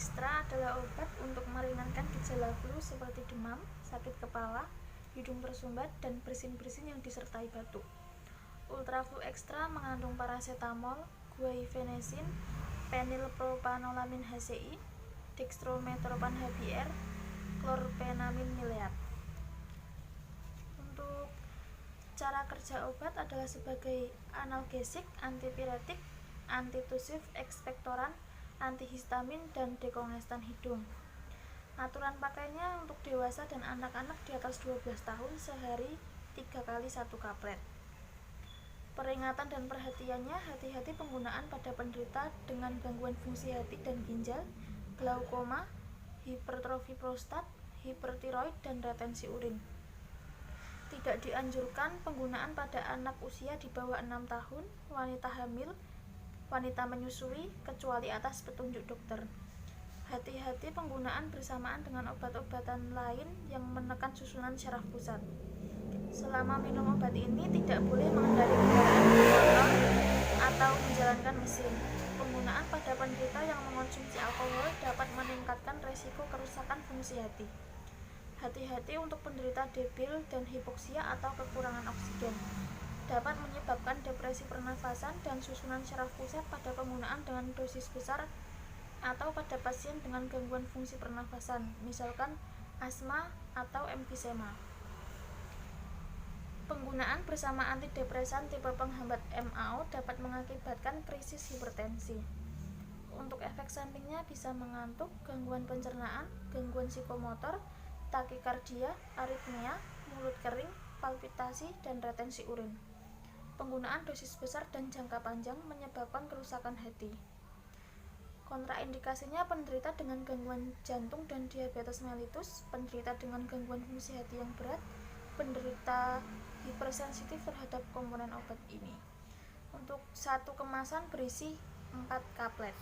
Ekstra adalah obat untuk meringankan gejala flu seperti demam, sakit kepala, hidung tersumbat, dan bersin-bersin yang disertai batuk. Ultraflu Ekstra mengandung paracetamol, guaifenesin, penilpropanolamin HCI, dextrometorphan HBr, chlorpheniramine mileat. Untuk cara kerja obat adalah sebagai analgesik, antipiretik, antitusif, ekspektoran, antihistamin, dan dekongestan hidung. Aturan pakainya untuk dewasa dan anak-anak di atas 12 tahun sehari 3 kali 1 kaplet. Peringatan dan perhatiannya, hati-hati penggunaan pada penderita dengan gangguan fungsi hati dan ginjal, glaukoma, hipertrofi prostat, hipertiroid, dan retensi urin. Tidak dianjurkan penggunaan pada anak usia di bawah 6 tahun, wanita hamil, wanita menyusui, kecuali atas petunjuk dokter. Hati-hati penggunaan bersamaan dengan obat-obatan lain yang menekan susunan syaraf pusat. Selama minum obat ini tidak boleh mengendarai kendaraan bermotor atau menjalankan mesin. Penggunaan pada penderita yang mengonsumsi alkohol dapat meningkatkan resiko kerusakan fungsi hati. Hati-hati untuk penderita debil dan hipoksia atau kekurangan oksigen. Dapat menyebabkan depresi pernafasan dan susunan syaraf pusat pada penggunaan dengan dosis besar atau pada pasien dengan gangguan fungsi pernafasan, misalkan asma atau emfisema. Penggunaan bersama antidepresan tipe penghambat MAO dapat mengakibatkan krisis hipertensi. Untuk efek sampingnya bisa mengantuk, gangguan pencernaan, gangguan psikomotor, takikardia, aritmia, mulut kering, palpitasi, dan retensi urin. Penggunaan dosis besar dan jangka panjang menyebabkan kerusakan hati. Kontraindikasinya penderita dengan gangguan jantung dan diabetes mellitus, penderita dengan gangguan fungsi hati yang berat, penderita hipersensitif terhadap komponen obat ini. Untuk satu kemasan berisi 4 kaplet.